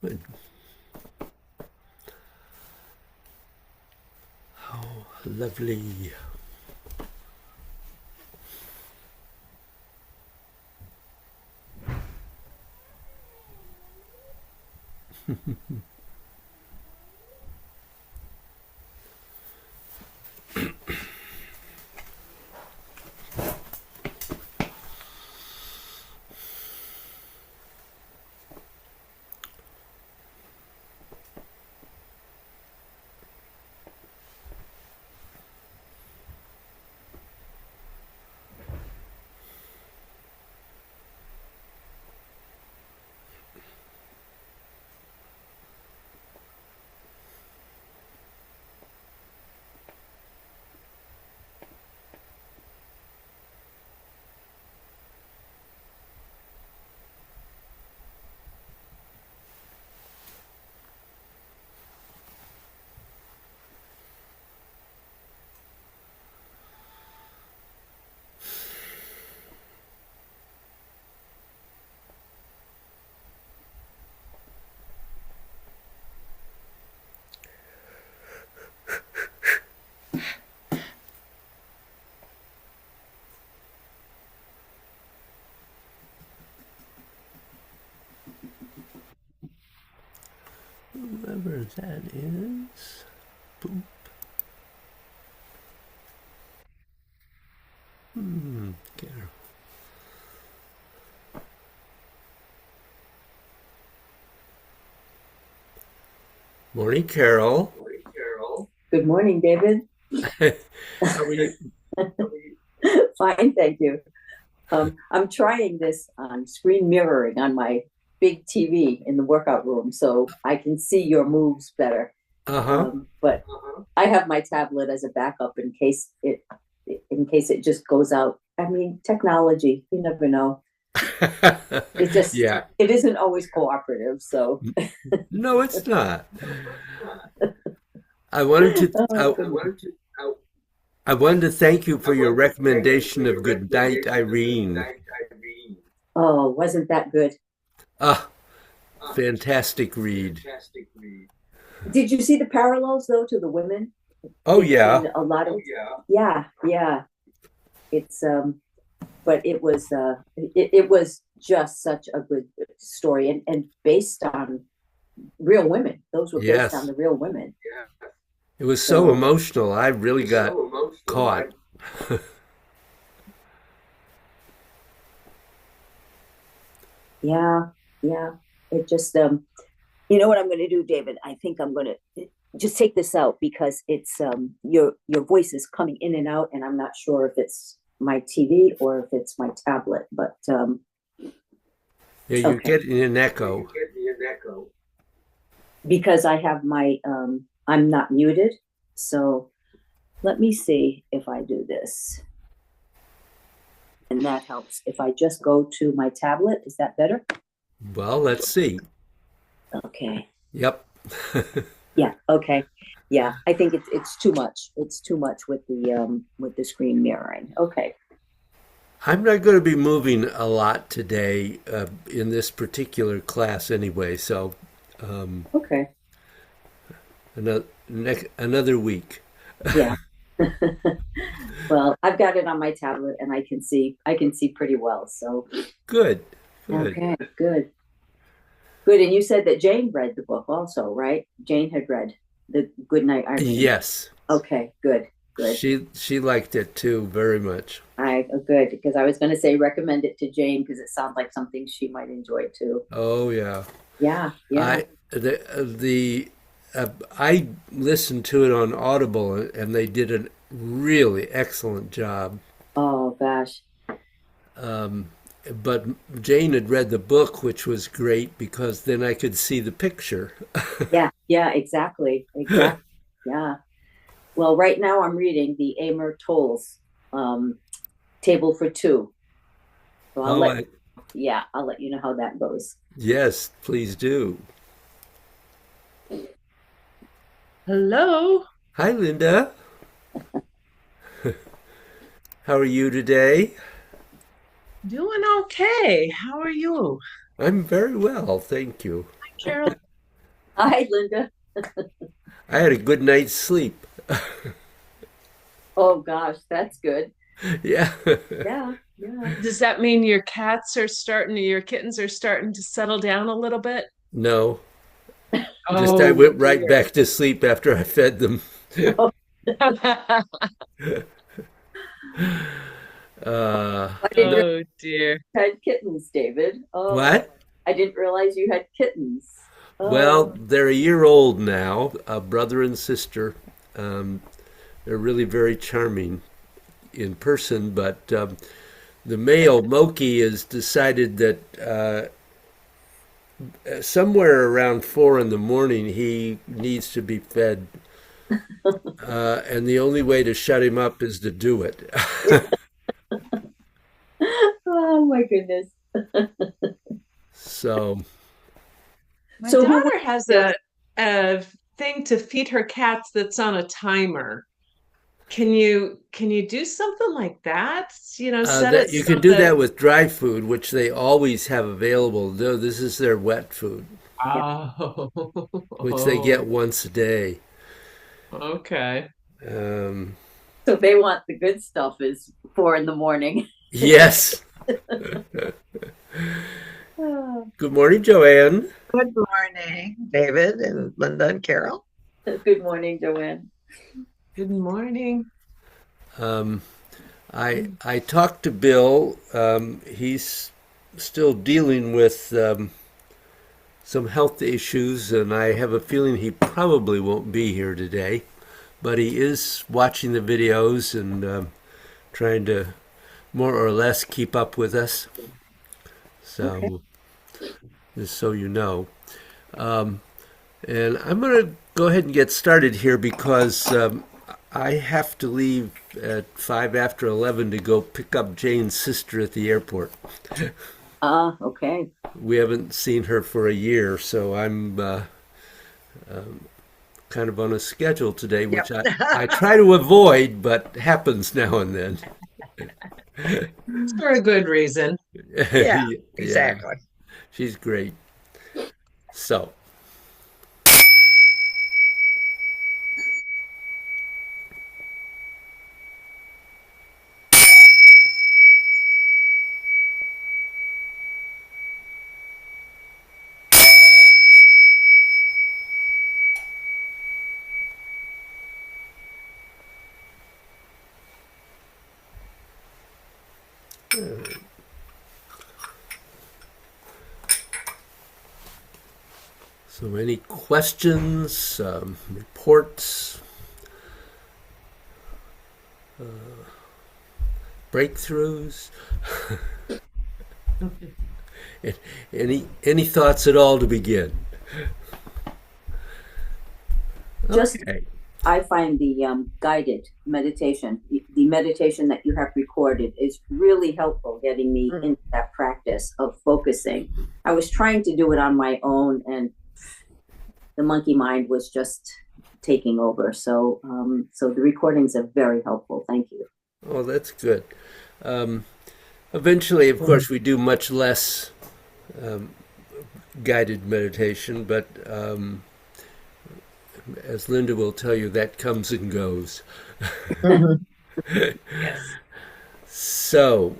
Good. How lovely. Whoever that is. Boop. Get her. Morning, Carol. Good morning, David. How are you? Fine, thank you. I'm trying this on screen mirroring on my big TV in the workout room so I can see your moves better. Uh-huh. But I have my tablet as a backup in case it just goes out. I mean, technology, you never know. It just Yeah. it isn't always cooperative. So, No, it's not. I wanted to oh, I, I wanted to thank you for your recommendation of Good Night, Irene. oh, wasn't that good? Ah, fantastic read. Did you see the parallels though to the women Oh yeah. in a lot of? Yeah, yeah. It's but it was just such a good story and based on real women. Those were based on Yes. the real women. It was so So emotional. I really got caught. yeah, yeah. It just you know what I'm going to do, David? I think I'm going to just take this out because it's your voice is coming in and out, and I'm not sure if it's my TV or if it's my tablet. But Yeah, you're okay, getting an echo. because I have my I'm not muted, so let me see if I do this, and that helps. If I just go to my tablet, is that better? Well, let's see. Okay. Yep. Yeah. Okay. Yeah. I think it's too much. It's too much with the screen mirroring. Okay. I'm not going to be moving a lot today in this particular class anyway, so Okay. another week. Yeah. Well, I've got it on my tablet and I can see pretty well. So Good, good. okay, good. Good. And you said that Jane read the book also, right? Jane had read the Good Night Irene. Yes, Okay, good, good. she liked it too very much. I good because I was going to say recommend it to Jane because it sounds like something she might enjoy too. Oh yeah. Yeah, yeah. I the I listened to it on Audible and they did a really excellent job. Oh gosh. But Jane had read the book, which was great because then I could see the picture. Yeah, yeah, exactly. Exactly. Yeah. Well, right now I'm reading the Amor Tolls Table for Two. So Oh, I'll let you know how that goes. yes, please do. Hello, Hi, Linda. How are you today? doing okay. How are you? I'm very well, thank you. Carol? Hi, Linda. I had a good night's sleep. Oh gosh, that's good. Yeah. Yeah, yeah. Does that mean your kittens are starting to settle down a little bit? No, just I Oh went right dear. back to sleep after I fed them. Oh, Uh, I didn't realize Oh dear. you had kittens, David. Oh, what? I didn't realize you had kittens. Well, Oh, they're a year old now, a brother and sister. Um, they're really very charming in person, but the male Moki has decided that somewhere around 4 in the morning he needs to be fed, and the only way to shut him up is to do it. oh my goodness. So, My So who was daughter has your a thing to feed her cats that's on a timer. Can you do something like that? Set it that you so can do that that with dry food, which they always have available. No, this is their wet food, yeah. which they get oh, once a day. okay. Um, So they want the good stuff is 4 in the morning. yes. Oh, Good morning, Joanne. Good morning, David and Linda and Carol. good morning, Joanne. Good morning. Um, I talked to Bill. He's still dealing with some health issues, and I have a feeling he probably won't be here today. But he is watching the videos and trying to more or less keep up with us. Okay. So, just so you know. And I'm going to go ahead and get started here because I have to leave at 5 after 11 to go pick up Jane's sister at the airport. Ah, okay. We haven't seen her for a year, so I'm kind of on a schedule today, Yep. which I try to avoid, but happens now and then. It's for a good reason. Yeah, Yeah, exactly. she's great. So, so any questions, reports, breakthroughs? Any thoughts at all to begin? Just Okay. I find the guided meditation, the meditation that you have recorded, is really helpful getting me Mm. into that practice of focusing. I was trying to do it on my own, and the monkey mind was just taking over. So the recordings are very helpful. Thank you. Oh, that's good. Um, Eventually, of course, we do much less guided meditation, but as Linda will tell you, that comes and goes. Mhm. Yes. So,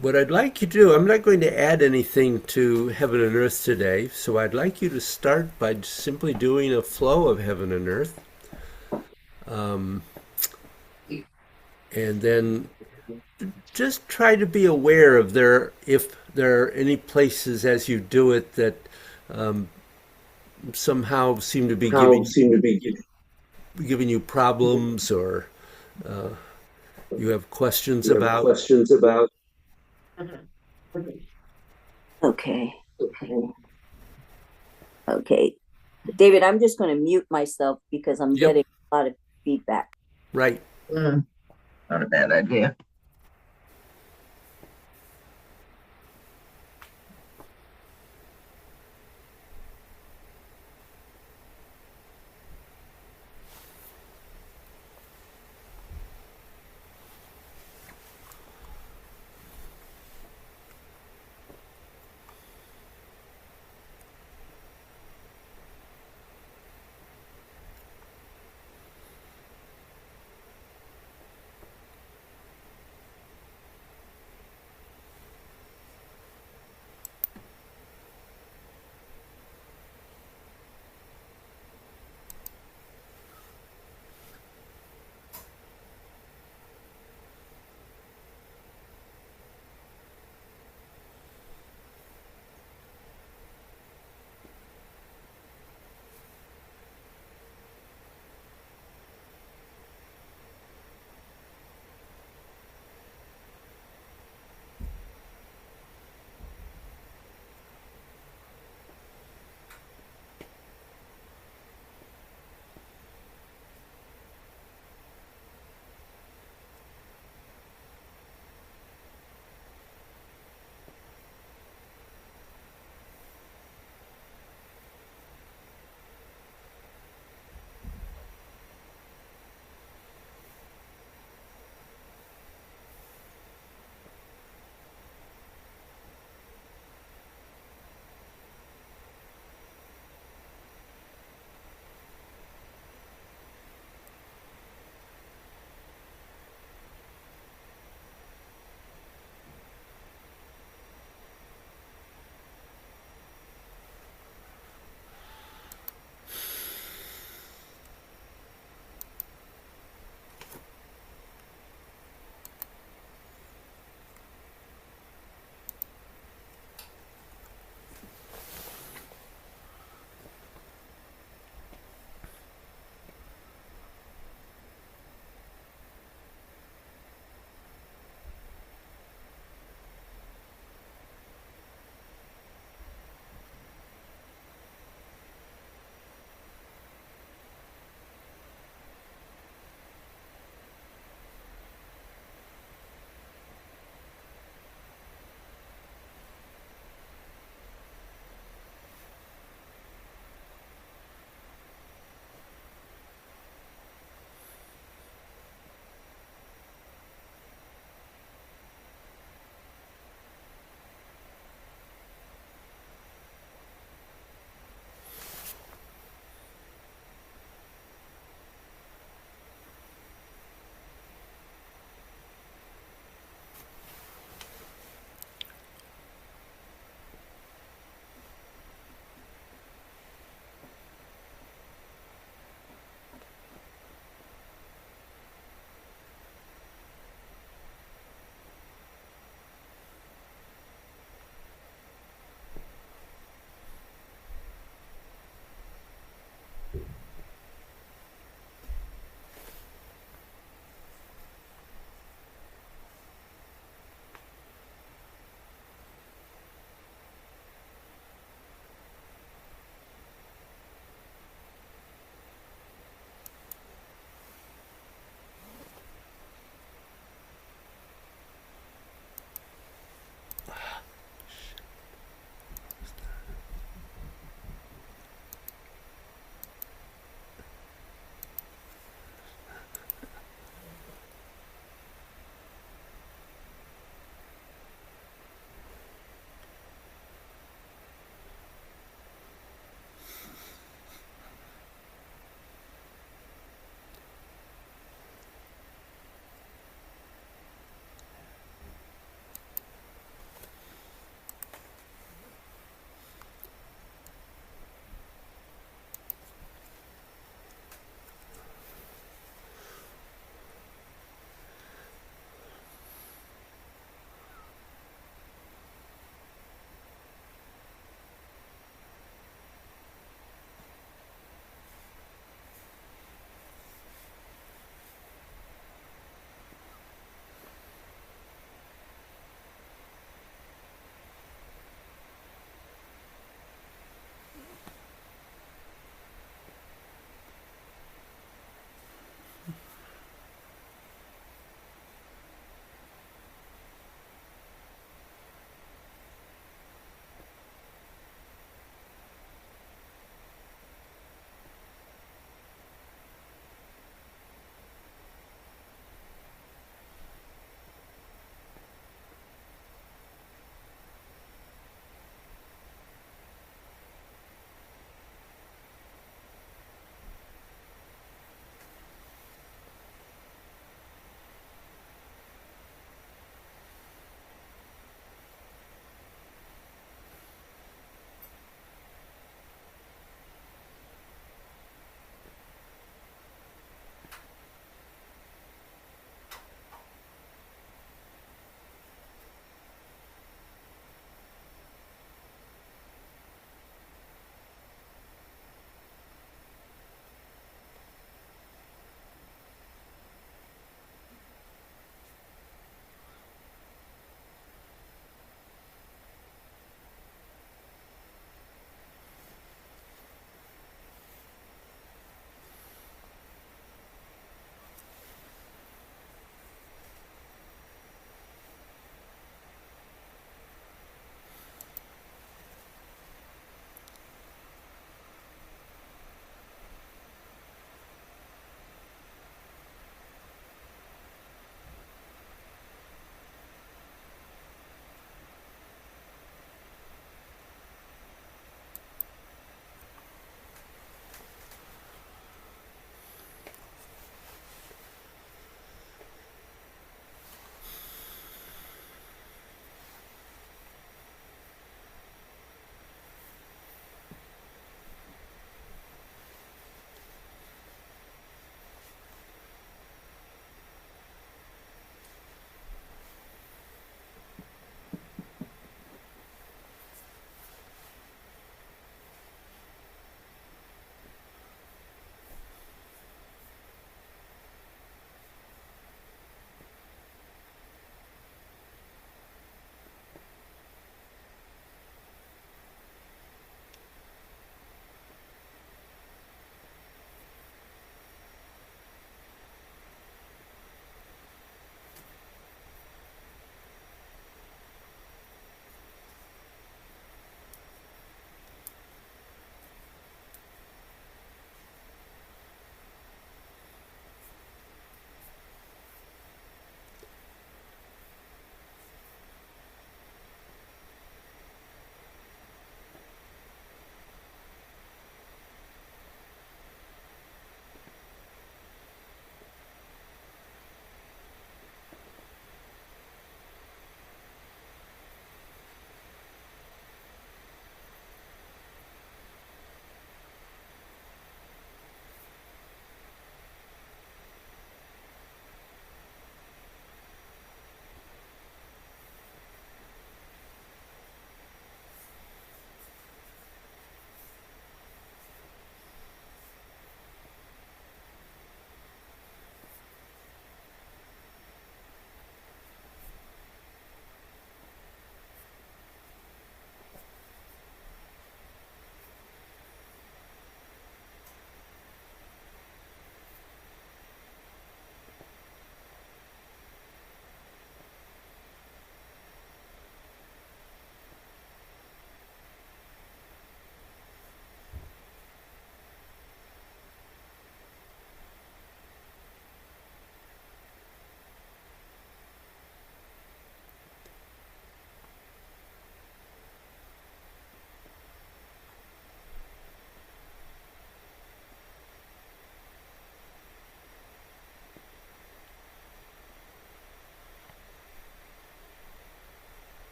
what I'd like you to do, I'm not going to add anything to Heaven and Earth today, so I'd like you to start by simply doing a flow of Heaven and Earth, and then just try to be aware of if there are any places as you do it that somehow seem to be How seem to be. giving you problems or you have questions You have about. questions about. Okay. Okay. David, I'm just going to mute myself because I'm Yep, getting a lot of feedback. right. Mm, not a bad idea.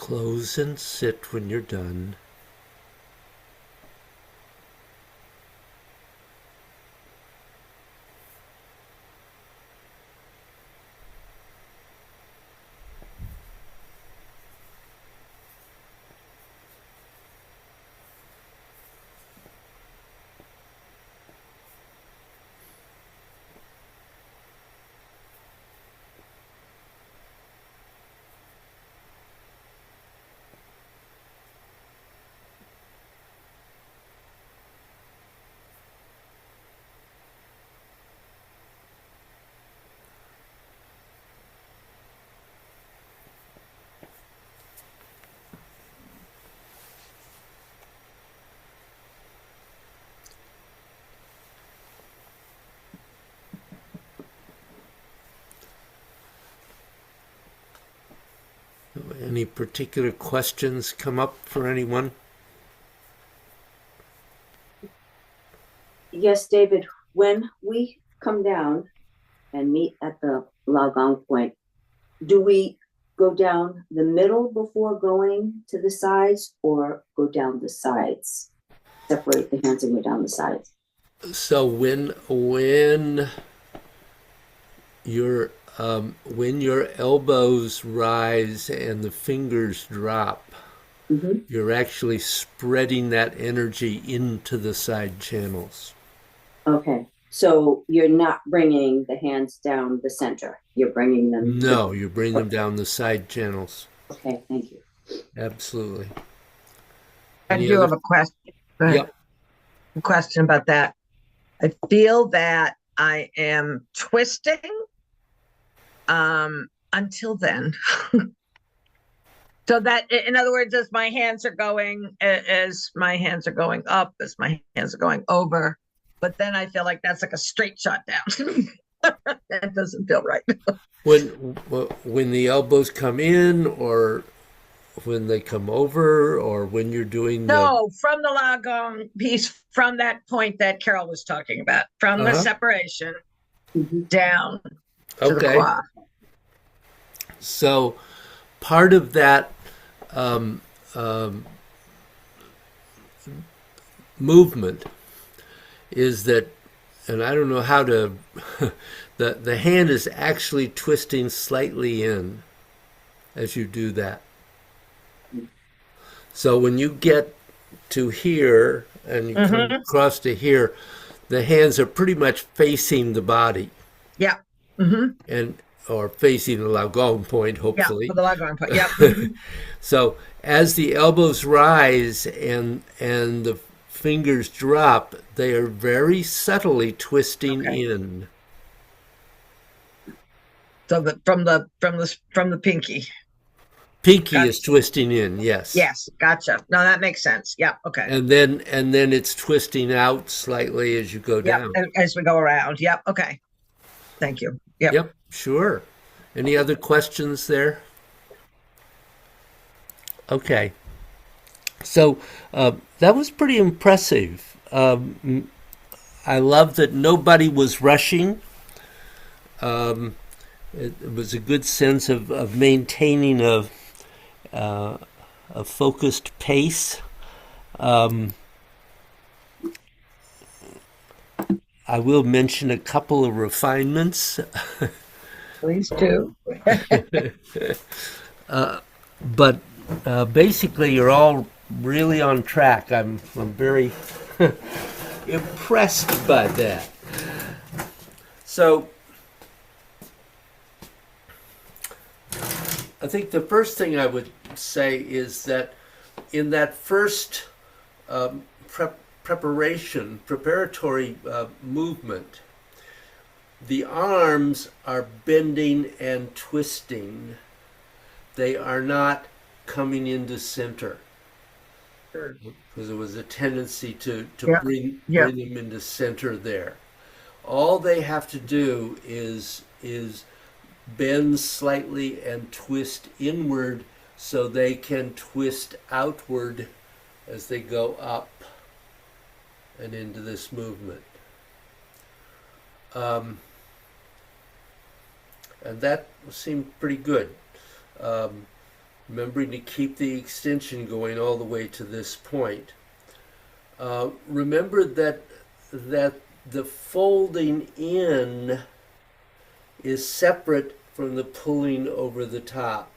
Close and sit when you're done. Any particular questions come up for anyone? Yes, David, when we come down and meet at the logong point, do we go down the middle before going to the sides, or go down the sides? Separate the hands and go down the sides. So when your elbows rise and the fingers drop, you're actually spreading that energy into the side channels. Okay. So you're not bringing the hands down the center. You're bringing them. No, you bring them down the side channels. Okay. Thank you. Absolutely. I Any do other- have a question. Go ahead. Yep. A question about that. I feel that I am twisting until then. So that, in other words, as my hands are going up, as my hands are going over, but then I feel like that's like a straight shot down. That doesn't feel right. When the elbows come in, or when they come over, or when you're doing No, from the logong piece, from that point that Carol was talking about, from the separation down to the Okay. quad. So part of that movement is that, and I don't know how to, the hand is actually twisting slightly in as you do that. So when you get to here and you come across to here, the hands are pretty much facing the body. Yeah. Or facing the logong point, hopefully. Yeah, for the logong point. Yeah. So as the elbows rise and the fingers drop, they are very subtly twisting in. So from the pinky. Pinky is twisting in, yes. Yes, gotcha. No, that makes sense. Yeah, okay. And then it's twisting out slightly as you go down. As we go around. Yep, okay. Thank you. Yep, sure. Any other questions there? Okay. So that was pretty impressive. I love that nobody was rushing. It was a good sense of maintaining a focused pace. I will mention a couple of refinements. Please do. But basically, you're all really on track. I'm very impressed by that. So, I think the first thing I would say is that in that first preparatory movement, the arms are bending and twisting. They are not coming into center. Because there was a tendency to bring them into center there. All they have to do is bend slightly and twist inward so they can twist outward as they go up and into this movement. And that seemed pretty good. remembering to keep the extension going all the way to this point. Remember that the folding in is separate from the pulling over the top.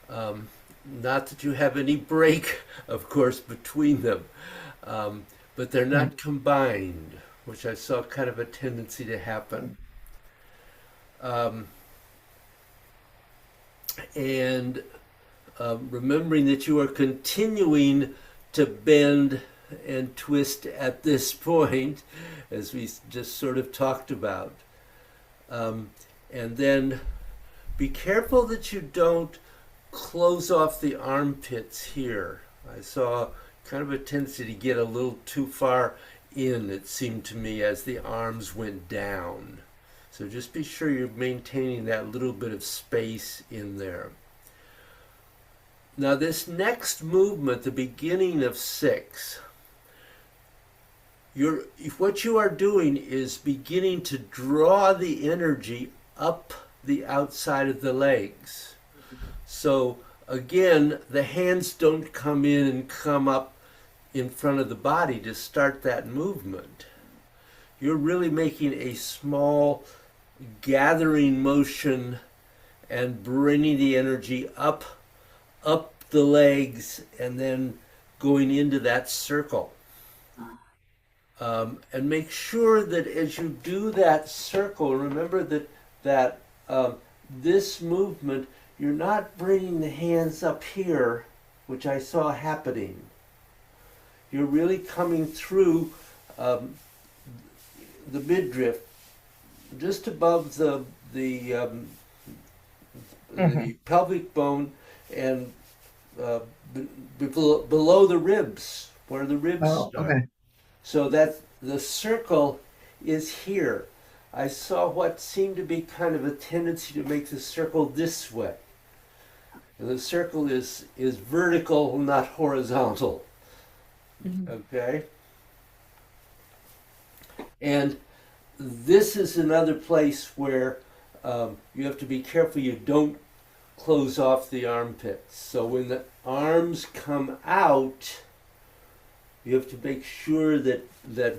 Not that you have any break, of course, between them, but they're not combined, which I saw kind of a tendency to happen. And remembering that you are continuing to bend and twist at this point, as we just sort of talked about. And then be careful that you don't close off the armpits here. I saw kind of a tendency to get a little too far in, it seemed to me, as the arms went down. So just be sure you're maintaining that little bit of space in there. Now this next movement, the beginning of 6, what you are doing is beginning to draw the energy up the outside of the legs. So again, the hands don't come in and come up in front of the body to start that movement. You're really making a small gathering motion and bringing the energy up the legs and then going into that circle. And make sure that as you do that circle, remember that this movement, you're not bringing the hands up here, which I saw happening. You're really coming through the midriff, just above the pelvic bone and below the ribs, where the ribs start. Okay. So that the circle is here. I saw what seemed to be kind of a tendency to make the circle this way. And the circle is vertical, not horizontal. Okay? And this is another place where you have to be careful you don't close off the armpits. So when the arms come out, you have to make sure that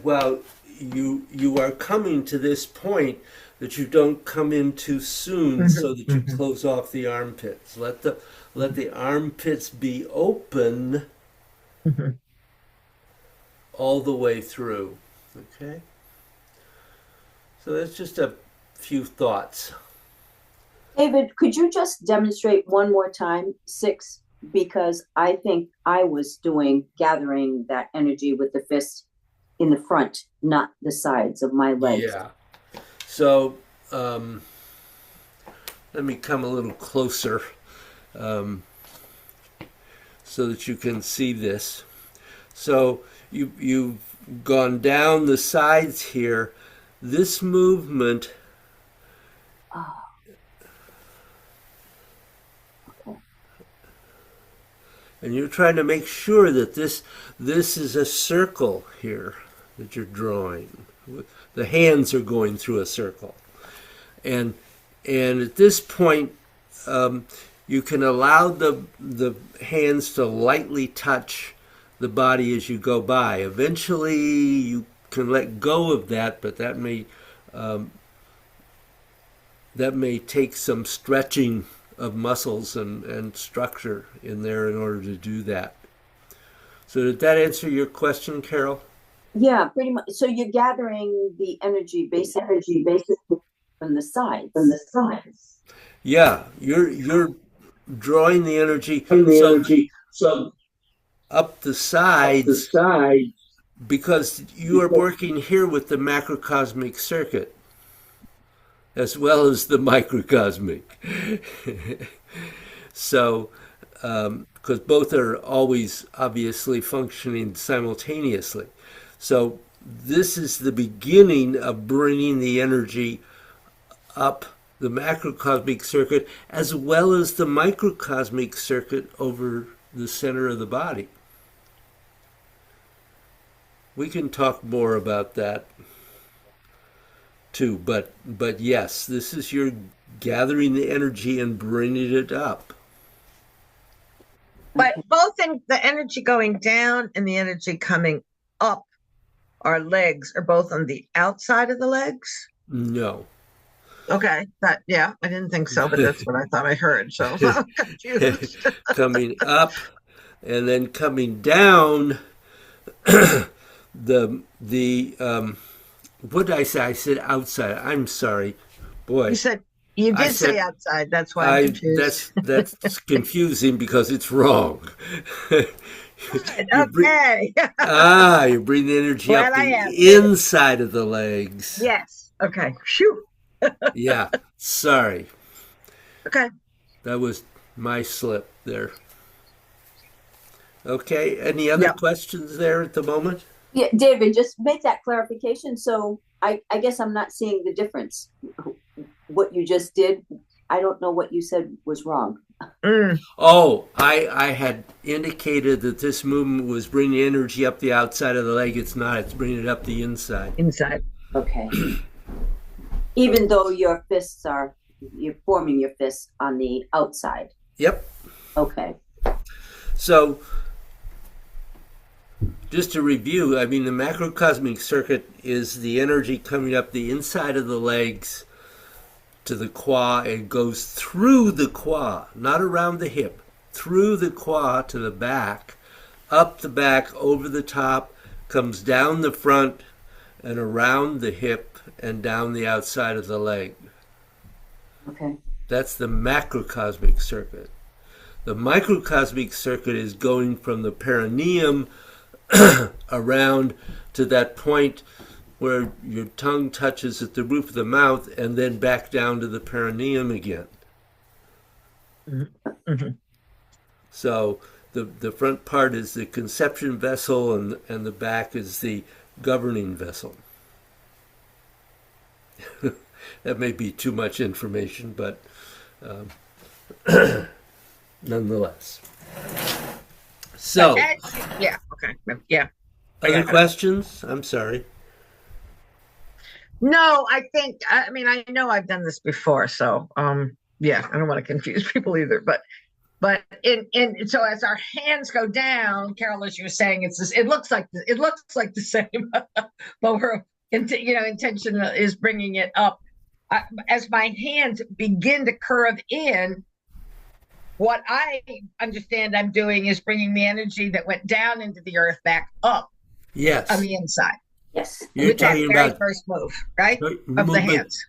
while you are coming to this point, that you don't come in too soon so that you close off the armpits. Let the armpits be open all the way through. Okay? So that's just a few thoughts. David, could you just demonstrate one more time 6? Because I think I was gathering that energy with the fist in the front, not the sides of my legs. Yeah. So let me come a little closer so that you can see this. So you've gone down the sides here. This movement and you're trying to make sure that this is a circle here that you're drawing. The hands are going through a circle. And at this point, you can allow the hands to lightly touch the body as you go by. Eventually, you can let go of that, but that may take some stretching of muscles and structure in there in order to do that. So did that answer your question, Carol? Yeah, pretty much. So you're gathering the energy basically from the sides. Yeah, you're drawing the energy so up the sides because you are working here with the macrocosmic circuit as well as the microcosmic. So, because both are always obviously functioning simultaneously. So this is the beginning of bringing the energy up the macrocosmic circuit as well as the microcosmic circuit over the center of the body. We can talk more about that too, but yes, this is your gathering the energy and bringing it up But both in the energy going down and the energy coming up our legs are both on the outside of the legs. No. Okay, I didn't think so, but that's what I thought I heard. So I'm confused. Coming up and then coming down. The what did I say? I said outside. I'm sorry, boy. You I did said- say outside. That's why I'm confused. That's confusing because it's wrong. You Okay. you bring the energy Glad up I the asked. inside of the legs. Yes. Okay. Phew. Yeah, sorry. Okay. That was my slip there. Okay, any other Yeah. questions there at the moment? Yeah, David, just make that clarification. So I guess I'm not seeing the difference. What you just did, I don't know what you said was wrong. Oh, I had indicated that this movement was bringing energy up the outside of the leg. It's not. It's bringing it up the inside. Inside. Okay. Even though you're forming your fists on the outside. Yep. Okay. So, just to review, I mean, the macrocosmic circuit is the energy coming up the inside of the legs to the qua. It goes through the qua, not around the hip, through the qua to the back, up the back, over the top, comes down the front and around the hip and down the outside of the leg. Okay. That's the macrocosmic circuit. The microcosmic circuit is going from the perineum around to that point where your tongue touches at the roof of the mouth and then back down to the perineum again. Mm-hmm. So the front part is the conception vessel and the back is the governing vessel. That may be too much information, but nonetheless. So, yeah, okay, yeah. other questions? I'm sorry. No, I know I've done this before, so yeah, I don't want to confuse people either, but so as our hands go down, Carol, as you were saying, it looks like the same, but we're intention is bringing it up. As my hands begin to curve in, what I understand I'm doing is bringing the energy that went down into the earth back up. Yes. On the inside. Yes. You're talking that very about first move, right? movement. Of the hands.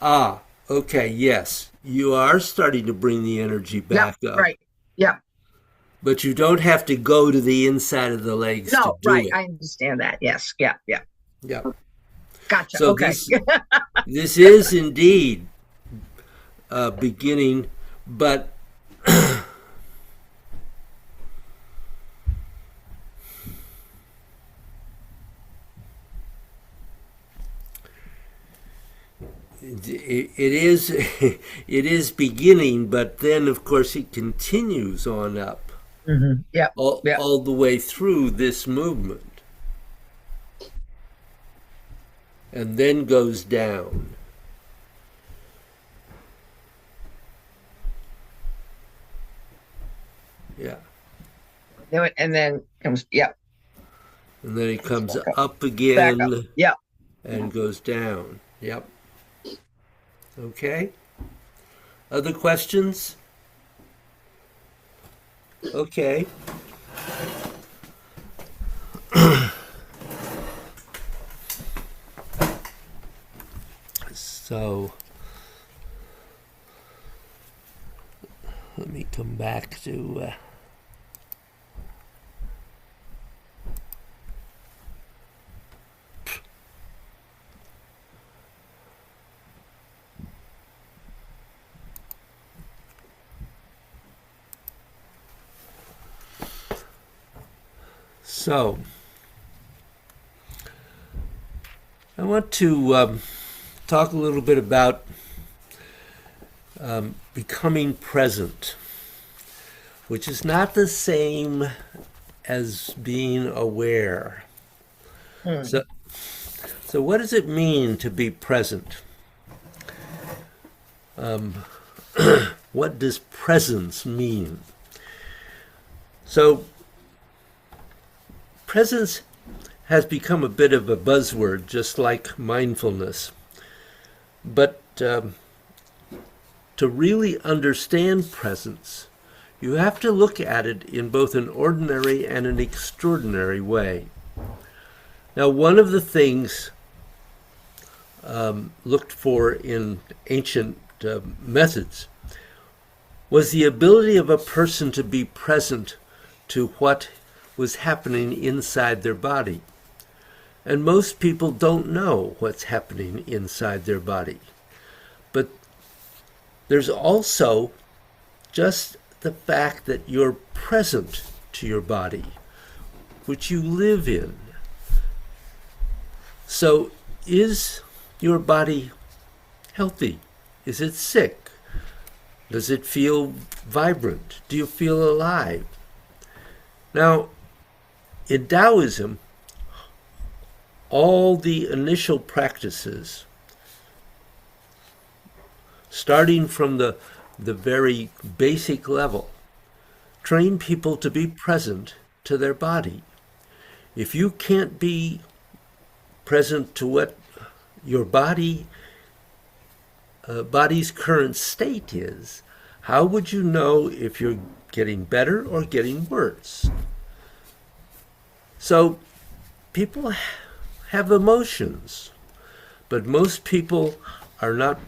Ah, okay, yes. You are starting to bring the energy back up. Right. Yeah. But you don't have to go to the inside of the legs to do it. I understand that. Yes. Yeah. Yeah. Gotcha. So okay. This is indeed beginning, but it is beginning, but then of course it continues on up. Mm-hmm. Yeah. All the way through this movement. And then goes down. Yeah. And then comes, And then it comes up again. Back up. Yeah. And goes down. Yep. Okay. Other questions? Okay. So, let me come back to So, I want to talk a little bit about becoming present, which is not the same as being aware. So what does it mean to be present? What does presence mean? So presence has become a bit of a buzzword, just like mindfulness. But to really understand presence, you have to look at it in both an ordinary and an extraordinary way. Now, one of the things looked for in ancient methods was the ability of a person to be present to what was happening inside their body. And most people don't know what's happening inside their body. But there's also just the fact that you're present to your body, which you live in. So is your body healthy? Is it sick? Does it feel vibrant? Do you feel alive? Now, in Taoism, all the initial practices, starting from the very basic level, train people to be present to their body. If you can't be present to what your body's current state is, how would you know if you're getting better or getting worse? So people have emotions, but most people are not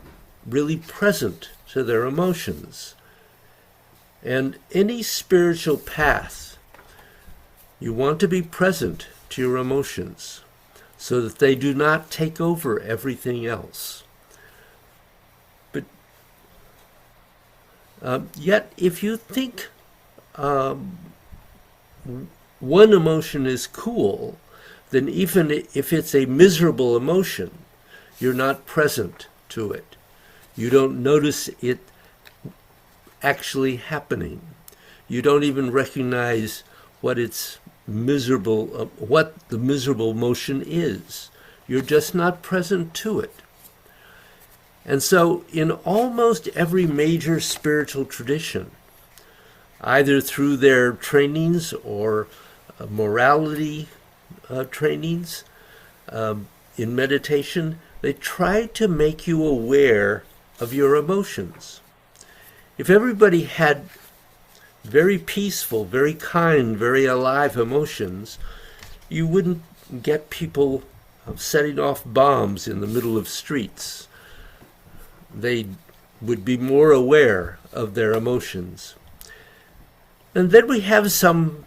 really present to their emotions. And any spiritual path, you want to be present to your emotions so that they do not take over everything else. But yet, if you think one emotion is cool, then even if it's a miserable emotion, you're not present to it. You don't notice it actually happening. You don't even recognize what it's miserable, what the miserable emotion is. You're just not present to it. And so in almost every major spiritual tradition, either through their trainings or morality trainings in meditation, they try to make you aware of your emotions. If everybody had very peaceful, very kind, very alive emotions, you wouldn't get people setting off bombs in the middle of streets. They would be more aware of their emotions. And then we have some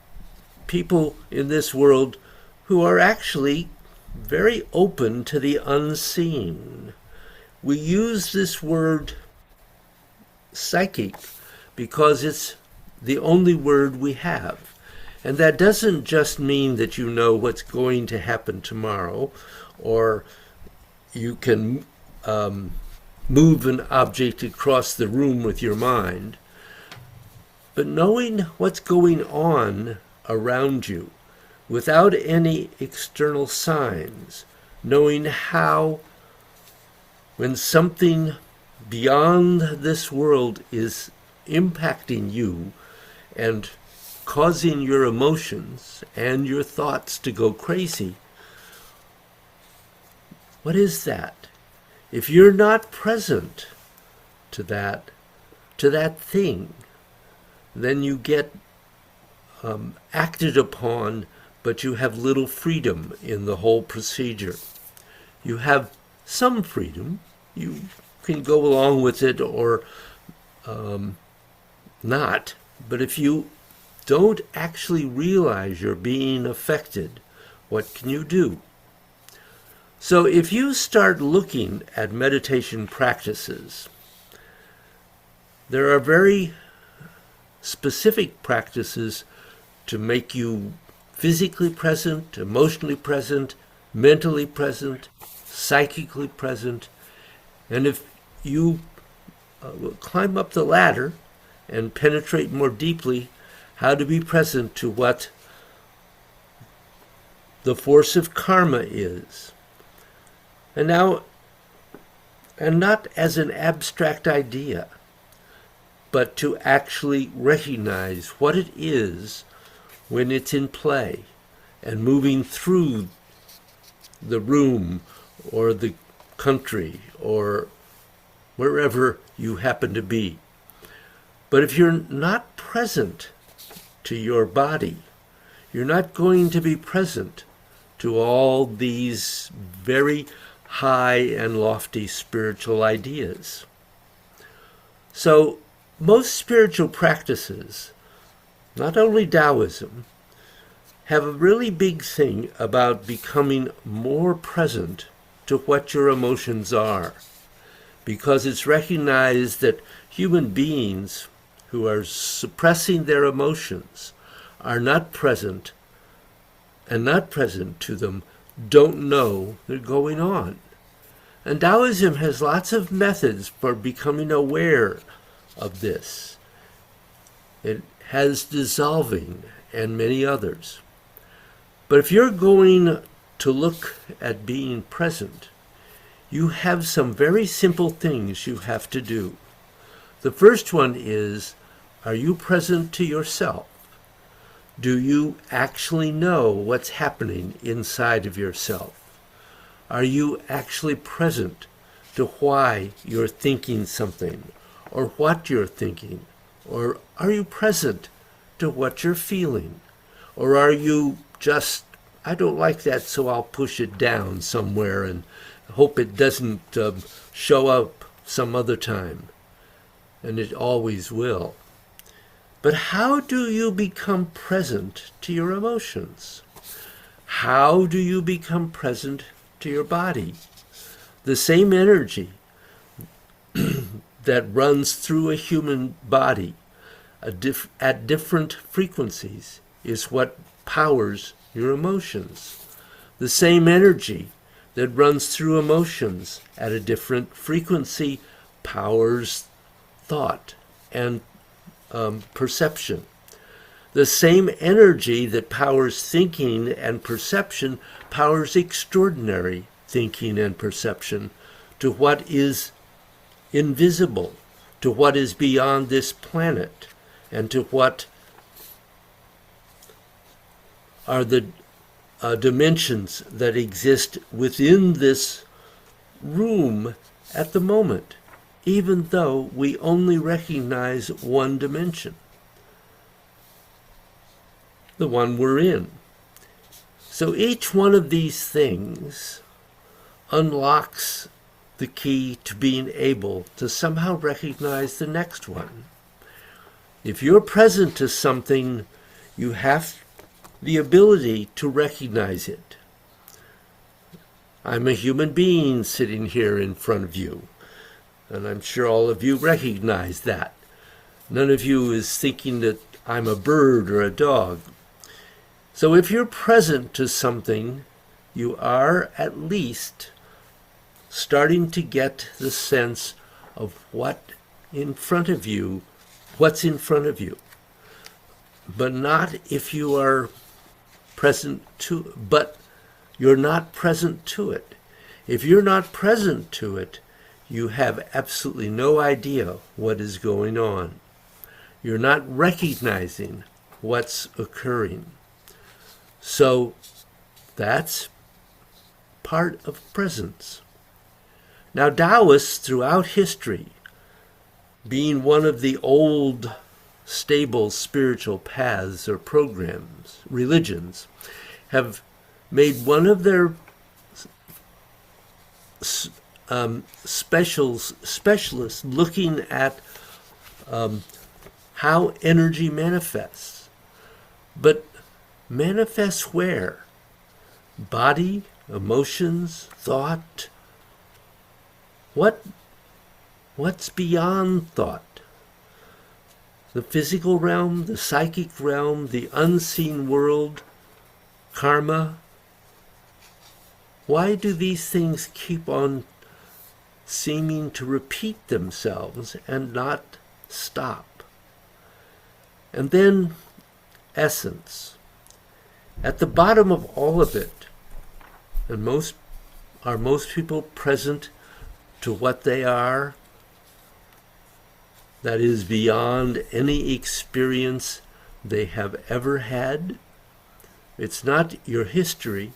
people in this world who are actually very open to the unseen. We use this word psychic because it's the only word we have. And that doesn't just mean that you know what's going to happen tomorrow, or you can move an object across the room with your mind. But knowing what's going on around you without any external signs, knowing how when something beyond this world is impacting you and causing your emotions and your thoughts to go crazy, what is that? If you're not present to that thing, then you get acted upon, but you have little freedom in the whole procedure. You have some freedom. You can go along with it or not. But if you don't actually realize you're being affected, what can you do? So if you start looking at meditation practices, there are very specific practices to make you physically present, emotionally present, mentally present, psychically present. And if you climb up the ladder and penetrate more deeply how to be present to what the force of karma is. And now, and not as an abstract idea, but to actually recognize what it is when it's in play and moving through the room or the country or wherever you happen to be. But if you're not present to your body, you're not going to be present to all these very high and lofty spiritual ideas. So most spiritual practices, not only Taoism, have a really big thing about becoming more present to what your emotions are, because it's recognized that human beings who are suppressing their emotions are not present, and not present to them don't know they're going on. And Taoism has lots of methods for becoming aware of this. It has dissolving and many others. But if you're going to look at being present, you have some very simple things you have to do. The first one is, are you present to yourself? Do you actually know what's happening inside of yourself? Are you actually present to why you're thinking something, or what you're thinking? Or are you present to what you're feeling? Or are you just, I don't like that, so I'll push it down somewhere and hope it doesn't show up some other time? And it always will. But how do you become present to your emotions? How do you become present to your body? The same energy that runs through a human body at different frequencies is what powers your emotions. The same energy that runs through emotions at a different frequency powers thought and perception. The same energy that powers thinking and perception powers extraordinary thinking and perception to what is invisible, to what is beyond this planet, and to what are the dimensions that exist within this room at the moment, even though we only recognize one dimension, the one we're in. So each one of these things unlocks the key to being able to somehow recognize the next one. If you're present to something, you have the ability to recognize it. I'm a human being sitting here in front of you, and I'm sure all of you recognize that. None of you is thinking that I'm a bird or a dog. So if you're present to something, you are at least starting to get the sense of what's in front of you. But not if you are present to, but you're not present to it. If you're not present to it, you have absolutely no idea what is going on. You're not recognizing what's occurring. So that's part of presence. Now, Taoists throughout history, being one of the old stable spiritual paths or programs, religions, have made one of their specialists looking at how energy manifests. But manifests where? Body, emotions, thought. What's beyond thought? The physical realm, the psychic realm, the unseen world, karma. Why do these things keep on seeming to repeat themselves and not stop? And then essence. At the bottom of all of it, and most people present to what they are, that is beyond any experience they have ever had. It's not your history.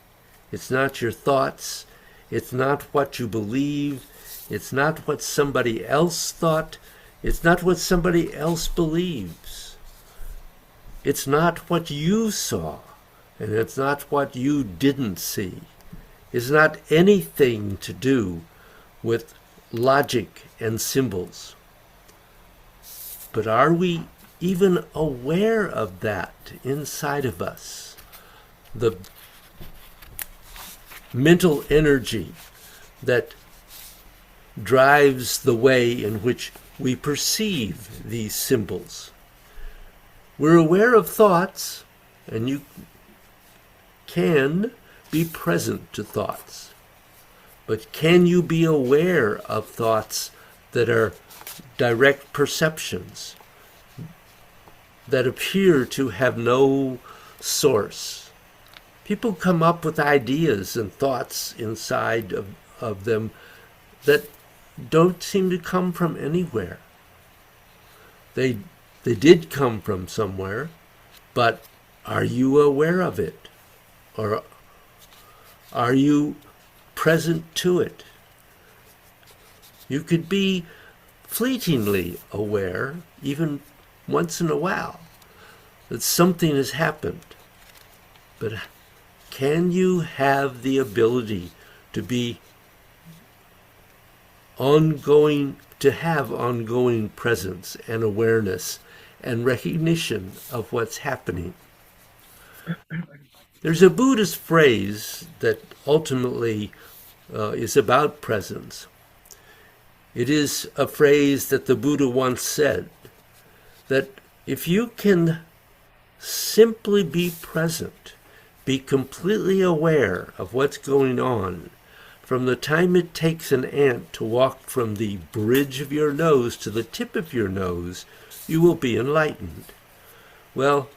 It's not your thoughts. It's not what you believe. It's not what somebody else thought. It's not what somebody else believes. It's not what you saw. And it's not what you didn't see. It's not anything to do with logic and symbols. But are we even aware of that inside of us? The mental energy that drives the way in which we perceive these symbols. We're aware of thoughts, and you can be present to thoughts. But can you be aware of thoughts that are direct perceptions, that appear to have no source? People come up with ideas and thoughts inside of them that don't seem to come from anywhere. They did come from somewhere, but are you aware of it? Or are you present to it? You could be fleetingly aware, even once in a while, that something has happened. But can you have the ability to be ongoing, to have ongoing presence and awareness and recognition of what's happening? There's a Buddhist phrase that ultimately is about presence. It is a phrase that the Buddha once said, that if you can simply be present, be completely aware of what's going on, from the time it takes an ant to walk from the bridge of your nose to the tip of your nose, you will be enlightened. Well,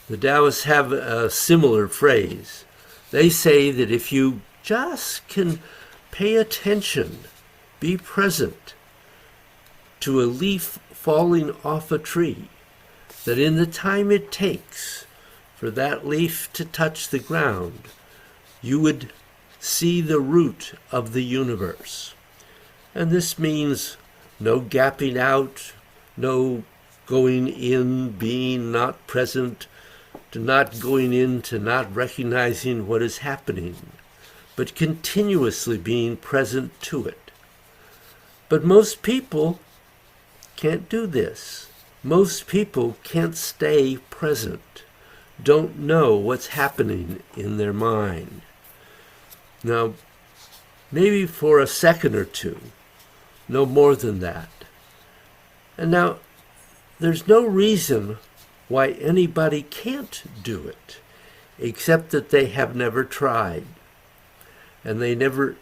the Taoists have a similar phrase. They say that if you just can pay attention, be present to a leaf falling off a tree, that in the time it takes for that leaf to touch the ground, you would see the root of the universe. And this means no gapping out, no going in, being not present, to not going into not recognizing what is happening, but continuously being present to it. But most people can't do this. Most people can't stay present, don't know what's happening in their mind. Now, maybe for a second or two, no more than that. And now, there's no reason why anybody can't do it, except that they have never tried. And they never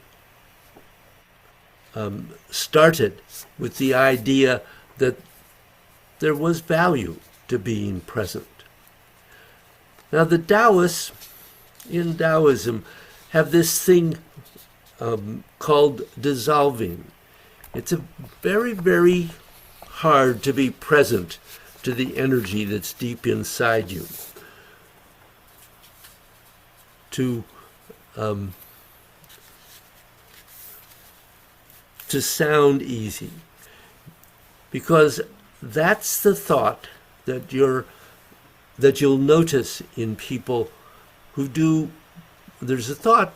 started with the idea that there was value to being present. Now the Taoists, in Taoism, have this thing called dissolving. It's a very, very hard to be present to the energy that's deep inside you. To sound easy. Because that's the thought that you'll notice in people who do. There's a thought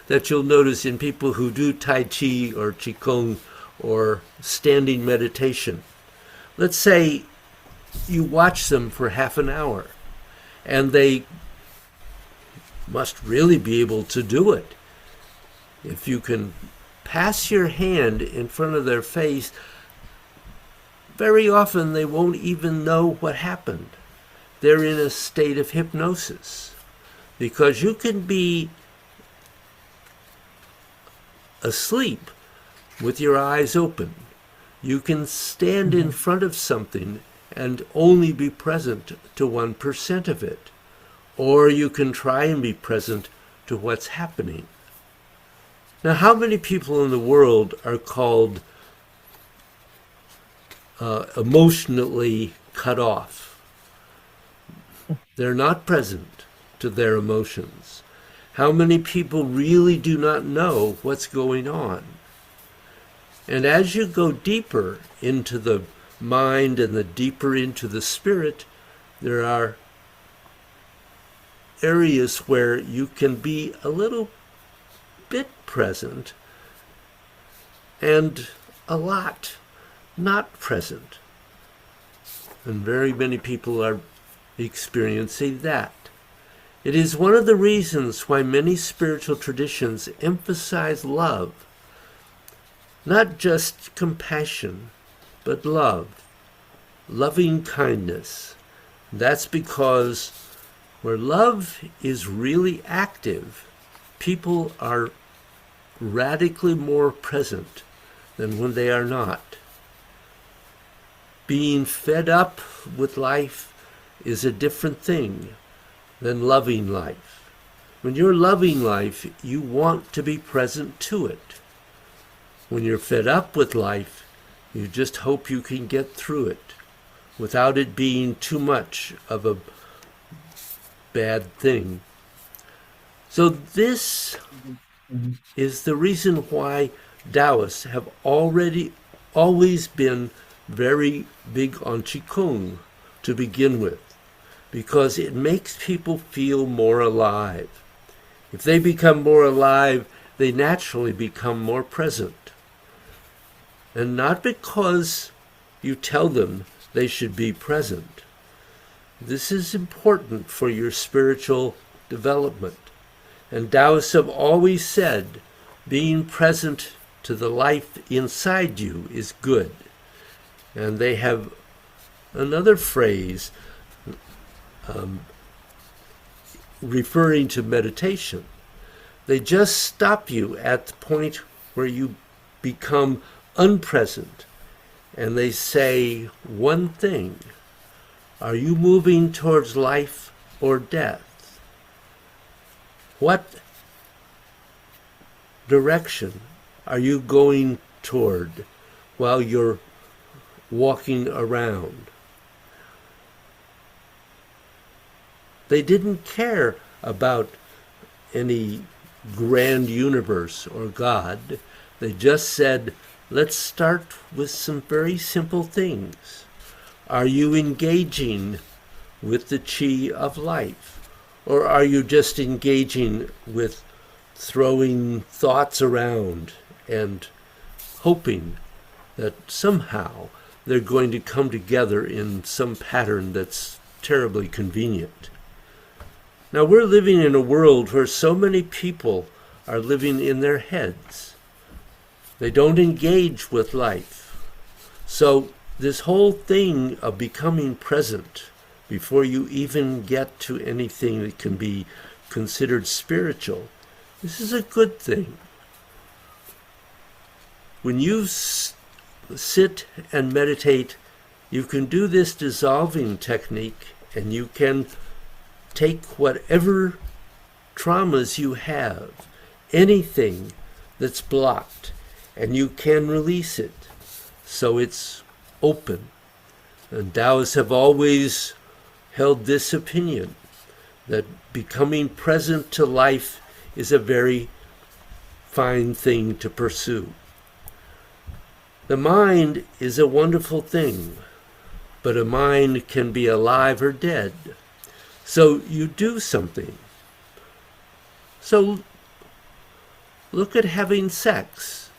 that you'll notice in people who do Tai Chi or Qigong or standing meditation. Let's say you watch them for half an hour, and they must really be able to do it. If you can pass your hand in front of their face, very often they won't even know what happened. They're in a state of hypnosis, because you can be asleep with your eyes open. You can stand in front of something and only be present to 1% of it. Or you can try and be present to what's happening. Now, how many people in the world are called emotionally cut off? They're not present to their emotions. How many people really do not know what's going on? And as you go deeper into the mind and the deeper into the spirit, there are areas where you can be a little bit present and a lot not present. And very many people are experiencing that. It is one of the reasons why many spiritual traditions emphasize love. Not just compassion, but love. Loving kindness. That's because where love is really active, people are radically more present than when they are not. Being fed up with life is a different thing than loving life. When you're loving life, you want to be present to it. When you're fed up with life, you just hope you can get through it without it being too much of a bad thing. So this is the reason why Taoists have always been very big on Qigong to begin with, because it makes people feel more alive. If they become more alive, they naturally become more present. And not because you tell them they should be present. This is important for your spiritual development. And Taoists have always said being present to the life inside you is good. And they have another phrase referring to meditation. They just stop you at the point where you become unpresent, and they say one thing: are you moving towards life or death? What direction are you going toward while you're walking around? They didn't care about any grand universe or God. They just said, let's start with some very simple things. Are you engaging with the chi of life? Or are you just engaging with throwing thoughts around and hoping that somehow they're going to come together in some pattern that's terribly convenient? Now, we're living in a world where so many people are living in their heads. They don't engage with life. So this whole thing of becoming present before you even get to anything that can be considered spiritual, this is a good thing. When you sit and meditate, you can do this dissolving technique, and you can take whatever traumas you have, anything that's blocked, and you can release it so it's open. And Taoists have always held this opinion, that becoming present to life is a very fine thing to pursue. The mind is a wonderful thing, but a mind can be alive or dead. So you do something. So look at having sex.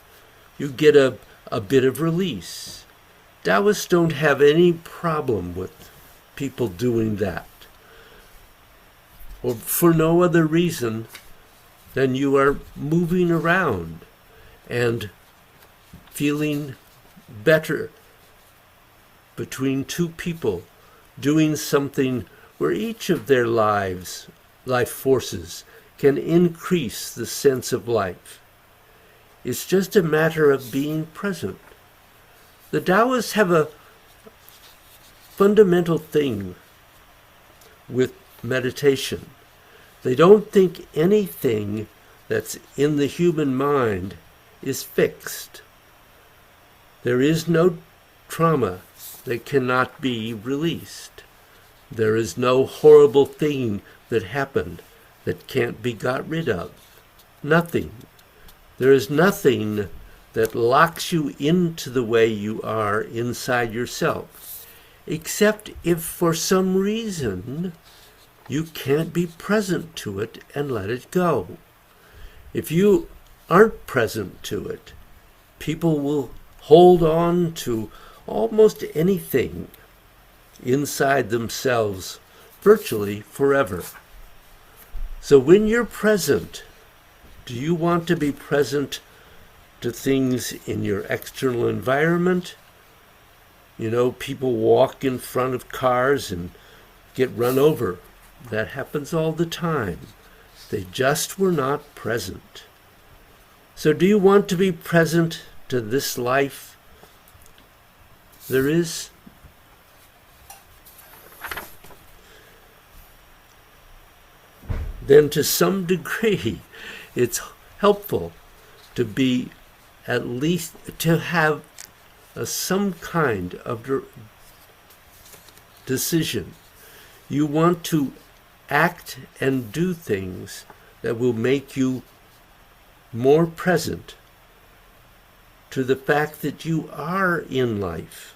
You get a bit of release. Taoists don't have any problem with people doing that, or for no other reason than you are moving around and feeling better between two people, doing something where each of their life forces can increase the sense of life. It's just a matter of being present. The Taoists have a fundamental thing with meditation. They don't think anything that's in the human mind is fixed. There is no trauma that cannot be released. There is no horrible thing that happened that can't be got rid of. Nothing. There is nothing that locks you into the way you are inside yourself, except if for some reason you can't be present to it and let it go. If you aren't present to it, people will hold on to almost anything inside themselves virtually forever. So when you're present, do you want to be present to things in your external environment? You know, people walk in front of cars and get run over. That happens all the time. They just were not present. So do you want to be present to this life there is? Then to some degree, it's helpful to be at least to have some kind of decision. You want to act and do things that will make you more present to the fact that you are in life.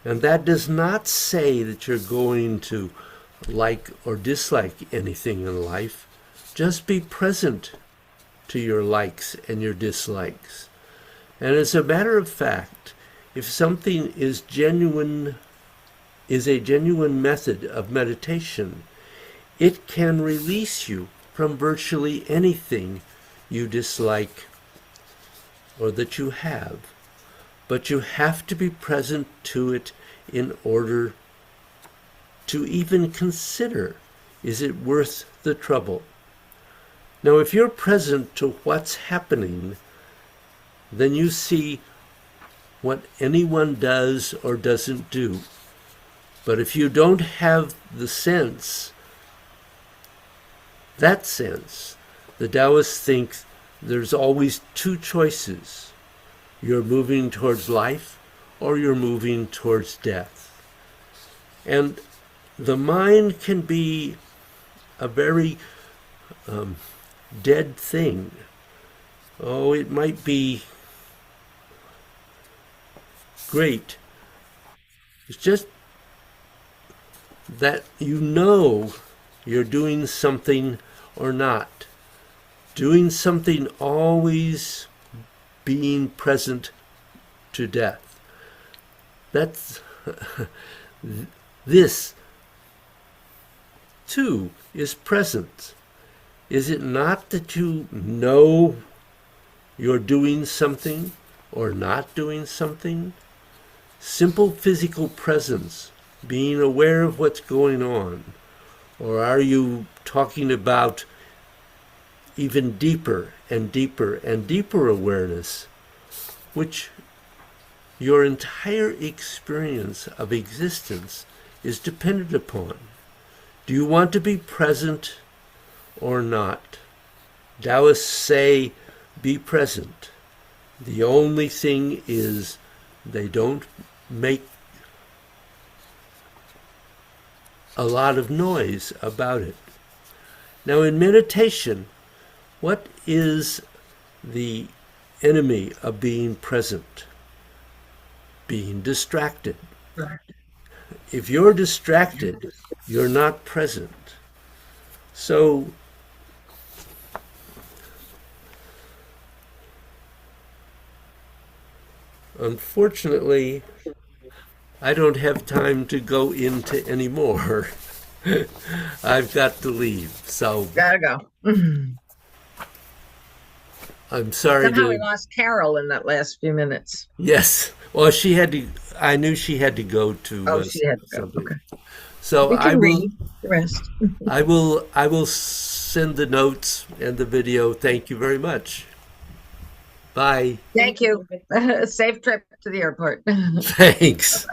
And that does not say that you're going to like or dislike anything in life. Just be present to your likes and your dislikes. And as a matter of fact, if something is a genuine method of meditation, it can release you from virtually anything you dislike or that you have. But you have to be present to it in order to even consider, is it worth the trouble? Now, if you're present to what's happening, then you see what anyone does or doesn't do. But if you don't have the sense, the Taoists think there's always two choices. You're moving towards life or you're moving towards death. And the mind can be a very dead thing. Oh, it might be great. It's just that you know you're doing something or not. Doing something, always being present to death. That's this too is present. Is it not that you know you're doing something or not doing something? Simple physical presence, being aware of what's going on. Or are you talking about even deeper and deeper and deeper awareness, which your entire experience of existence is dependent upon? Do you want to be present or not? Taoists say, be present. The only thing is they don't make a lot of noise about it. Now, in meditation, what is the enemy of being present? Being distracted. If you're distracted, you're not present. So, unfortunately, I don't have time to go into any more. I've got to leave, so Gotta go. I'm sorry Somehow to. we lost Carol in that last few minutes. Yes, well, she had to. I knew she had to go to Oh, she had to go. something. Okay. So We I can will. read the rest. I will send the notes and the video. Thank you very much. Bye. Thank you. Safe trip to the airport. Thanks.